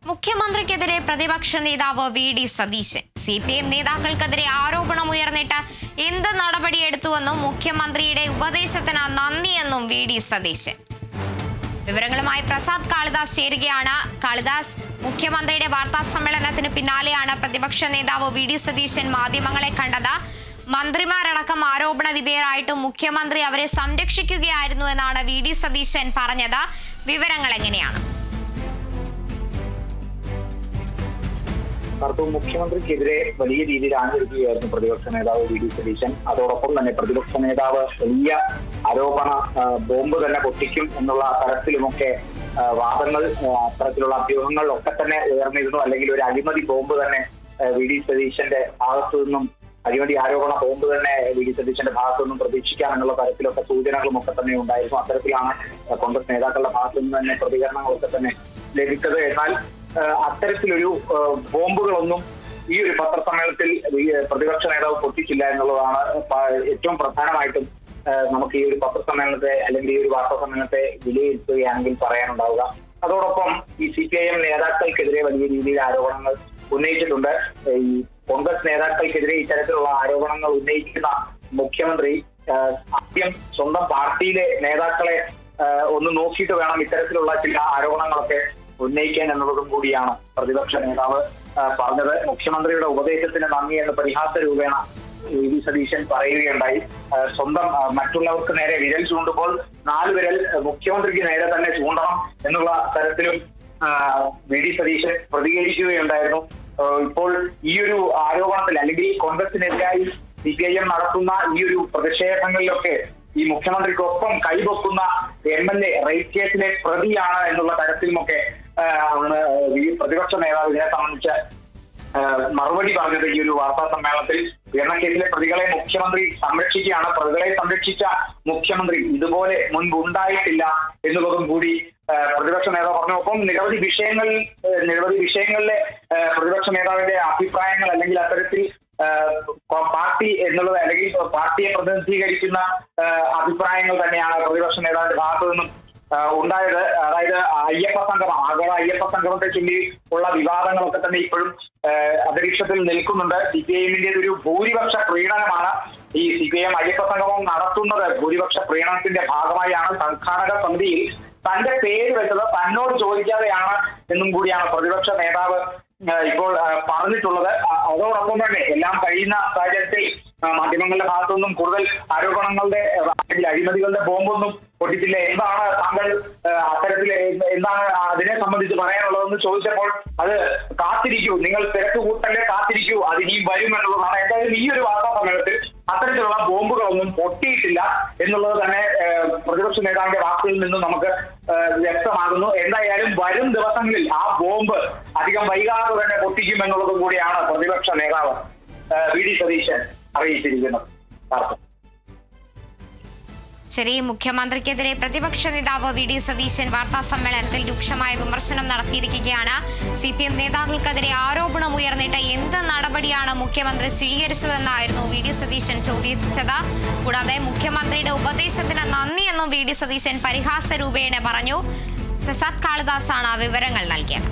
മുഖ്യമന്ത്രിക്കെതിരെ പ്രതിപക്ഷ നേതാവ് വി.ഡി. സതീശൻ. CPM നേതാക്കൾക്കെതിരെ ആരോപണമുയർന്നിട്ട് എന്ത് നടപടിയെടുത്തുവെന്നും മുഖ്യമന്ത്രിയുടെ ഉപദേശത്തിന് നന്ദിയെന്നും വി.ഡി. സതീശൻ. വിവരങ്ങളുമായി പ്രസാദ് കാളിദാസ് ചേരുകയാണ്. കാളിദാസ്, മുഖ്യമന്ത്രിയുടെ വാർത്താ സമ്മേളനത്തിന് പിന്നാലെയാണ് പ്രതിപക്ഷ നേതാവ് വി.ഡി. സതീശൻ മാധ്യമങ്ങളെ കണ്ടത്. മന്ത്രിമാരടക്കം ആരോപണ വിധേയരായിട്ടും മുഖ്യമന്ത്രി അവരെ സംരക്ഷിക്കുകയായിരുന്നു എന്നാണ് വി.ഡി. സതീശൻ പറഞ്ഞത്. വിവരങ്ങൾ എങ്ങനെയാണ്? മുഖ്യമന്ത്രിക്കെതിരെ വലിയ രീതിയിൽ ആഞ്ഞടിക്കുകയായിരുന്നു പ്രതിപക്ഷ നേതാവ് വി.ഡി. സതീശൻ. അതോടൊപ്പം തന്നെ പ്രതിപക്ഷ നേതാവ് വലിയ ആരോപണ ബോംബ് തന്നെ പൊട്ടിക്കും എന്നുള്ള തരത്തിലുമൊക്കെ വാദങ്ങൾ, അത്തരത്തിലുള്ള അഭ്യൂഹങ്ങളിലൊക്കെ തന്നെ ഉയർന്നിരുന്നു. അല്ലെങ്കിൽ ഒരു അഴിമതി ബോംബ് തന്നെ വി.ഡി. സതീശന്റെ ഭാഗത്തു നിന്നും, അഴിമതി ആരോപണ ബോംബ് തന്നെ വി.ഡി. സതീശന്റെ ഭാഗത്തു നിന്നും പ്രതീക്ഷിക്കാമെന്നുള്ള തരത്തിലൊക്കെ സൂചനകളും ഒക്കെ തന്നെ ഉണ്ടായിരുന്നു. അത്തരത്തിലാണ് കോൺഗ്രസ് നേതാക്കളുടെ ഭാഗത്തു നിന്ന് തന്നെ പ്രതികരണങ്ങളൊക്കെ തന്നെ ലഭിച്ചത്. എന്നാൽ അത്തരത്തിലൊരു ബോംബുകളൊന്നും ഈ ഒരു പത്രസമ്മേളനത്തിൽ പ്രതിപക്ഷ നേതാവ് പൊട്ടിച്ചില്ല എന്നുള്ളതാണ് ഏറ്റവും പ്രധാനമായിട്ടും നമുക്ക് ഈ ഒരു പത്രസമ്മേളനത്തെ അല്ലെങ്കിൽ ഈ ഒരു വാർത്താ സമ്മേളനത്തെ വിലയിരുത്തുകയാണെങ്കിൽ പറയാനുണ്ടാവുക. അതോടൊപ്പം ഈ CPIM നേതാക്കൾക്കെതിരെ വലിയ രീതിയിൽ ആരോപണങ്ങൾ ഉന്നയിച്ചിട്ടുണ്ട്. ഈ കോൺഗ്രസ് നേതാക്കൾക്കെതിരെ ഇത്തരത്തിലുള്ള ആരോപണങ്ങൾ ഉന്നയിക്കുന്ന മുഖ്യമന്ത്രി ആദ്യം സ്വന്തം പാർട്ടിയിലെ നേതാക്കളെ ഒന്ന് നോക്കിയിട്ട് വേണം ഇത്തരത്തിലുള്ള ചില ആരോപണങ്ങളൊക്കെ ഉന്നയിക്കാൻ എന്നുള്ളതും കൂടിയാണ് പ്രതിപക്ഷ നേതാവ് പറഞ്ഞത്. മുഖ്യമന്ത്രിയുടെ ഉപദേശത്തിന് നന്ദി എന്ന് പരിഹാസ രൂപേണ വി.ഡി. സതീശൻ പറയുകയുണ്ടായി. സ്വന്തം മറ്റുള്ളവർക്ക് നേരെ വിരൽ ചൂണ്ടുമ്പോൾ 4 വിരൽ മുഖ്യമന്ത്രിക്ക് നേരെ തന്നെ ചൂണ്ടണം എന്നുള്ള തരത്തിലും വി.ഡി. സതീശൻ പ്രതികരിക്കുകയുണ്ടായിരുന്നു. ഇപ്പോൾ ഈ ഒരു ആരോപണത്തിൽ അല്ലെങ്കിൽ കോൺഗ്രസിനെതിരായി CPIM നടത്തുന്ന ഈ ഒരു പ്രതിഷേധങ്ങളിലൊക്കെ ഈ മുഖ്യമന്ത്രിക്കൊപ്പം കൈവക്കുന്ന MLA റേറ്റ് കേസിലെ പ്രതിയാണ് എന്നുള്ള തരത്തിലുമൊക്കെ പ്രതിപക്ഷ നേതാവ് ഇതിനെ സംബന്ധിച്ച് മറുപടി പറഞ്ഞത് ഈ ഒരു വാർത്താ സമ്മേളനത്തിൽ. പീഡനക്കേസിലെ പ്രതികളെ മുഖ്യമന്ത്രി സംരക്ഷിക്കുകയാണ്. പ്രതികളെ സംരക്ഷിച്ച മുഖ്യമന്ത്രി ഇതുപോലെ മുൻപ് ഉണ്ടായിട്ടില്ല എന്നുള്ളതും കൂടി പ്രതിപക്ഷ നേതാവ് പറഞ്ഞു. ഒപ്പം നിരവധി വിഷയങ്ങളിലെ പ്രതിപക്ഷ നേതാവിന്റെ അഭിപ്രായങ്ങൾ അല്ലെങ്കിൽ അത്തരത്തിൽ പാർട്ടി എന്നുള്ളത് അല്ലെങ്കിൽ പാർട്ടിയെ പ്രതിനിധീകരിക്കുന്ന അഭിപ്രായങ്ങൾ തന്നെയാണ് പ്രതിപക്ഷ നേതാവിന്റെ ഭാഗത്തു നിന്നും ഉണ്ടായത്. അതായത് അയ്യപ്പ സംഗമം, ആഗോള അയ്യപ്പ സംഗമത്തെ ചൊല്ലി ഉള്ള വിവാദങ്ങളൊക്കെ തന്നെ ഇപ്പോഴും അന്തരീക്ഷത്തിൽ നിൽക്കുന്നുണ്ട്. CPIMന്റെ ഒരു ഭൂരിപക്ഷ പ്രീണനമാണ്. ഈ CPIM അയ്യപ്പ സംഗമം നടത്തുന്നത് ഭൂരിപക്ഷ പ്രീണനത്തിന്റെ ഭാഗമായാണ്. സംഘാടക സമിതിയിൽ തന്റെ പേര് വെച്ചത് തന്നോട് ചോദിക്കാതെയാണ് എന്നും കൂടിയാണ് പ്രതിപക്ഷ നേതാവ് ഇപ്പോൾ പറഞ്ഞിട്ടുള്ളത്. അതോടൊപ്പം തന്നെ എല്ലാം കഴിയുന്ന സാഹചര്യത്തിൽ മാധ്യമങ്ങളുടെ ഭാഗത്തുനിന്നും കൂടുതൽ ആരോപണങ്ങളുടെ അല്ലെങ്കിൽ അഴിമതികളുടെ ബോംബൊന്നും പൊട്ടിച്ചില്ല. എന്താണ് താങ്കൾ അത്തരത്തിൽ എന്താണ് അതിനെ സംബന്ധിച്ച് പറയാനുള്ളതെന്ന് ചോദിച്ചപ്പോൾ അത് കാത്തിരിക്കൂ, നിങ്ങൾ തിരക്ക് കൂട്ടല്ലേ, കാത്തിരിക്കൂ, അത് ഇനിയും വരും എന്നുള്ളതാണ്. എന്തായാലും ഈ ഒരു വാർത്താ സമ്മേളനത്തിൽ അത്തരത്തിലുള്ള ബോംബുകളൊന്നും പൊട്ടിയിട്ടില്ല എന്നുള്ളത് തന്നെ പ്രതിപക്ഷ നേതാവിന്റെ വാക്കുകളിൽ നിന്നും നമുക്ക് വ്യക്തമാകുന്നു. എന്തായാലും വരും ദിവസങ്ങളിൽ ആ ബോംബ് അധികം വൈകാതെ തന്നെ പൊട്ടിക്കും എന്നുള്ളതും കൂടിയാണ് പ്രതിപക്ഷ നേതാവ് വി.ഡി. സതീശൻ അറിയിച്ചിരിക്കുന്നത്. ശരി, മുഖ്യമന്ത്രിക്കെതിരെ പ്രതിപക്ഷ നേതാവ് വി.ഡി. സതീശൻ വാർത്താ സമ്മേളനത്തിൽ രൂക്ഷമായ വിമർശനം നടത്തിയിരിക്കുകയാണ്. CPM നേതാക്കൾക്കെതിരെ ആരോപണം ഉയർന്നിട്ട് എന്ത് നടപടിയാണ് മുഖ്യമന്ത്രി സ്വീകരിച്ചതെന്നായിരുന്നു വി.ഡി. സതീശൻ ചോദിച്ചത്. കൂടാതെ മുഖ്യമന്ത്രിയുടെ ഉപദേശത്തിന് നന്ദിയെന്നും വി.ഡി. സതീശൻ പരിഹാസ രൂപേണ പറഞ്ഞു. പ്രസാദ് കാളിദാസാണ് വിവരങ്ങൾ നൽകിയത്.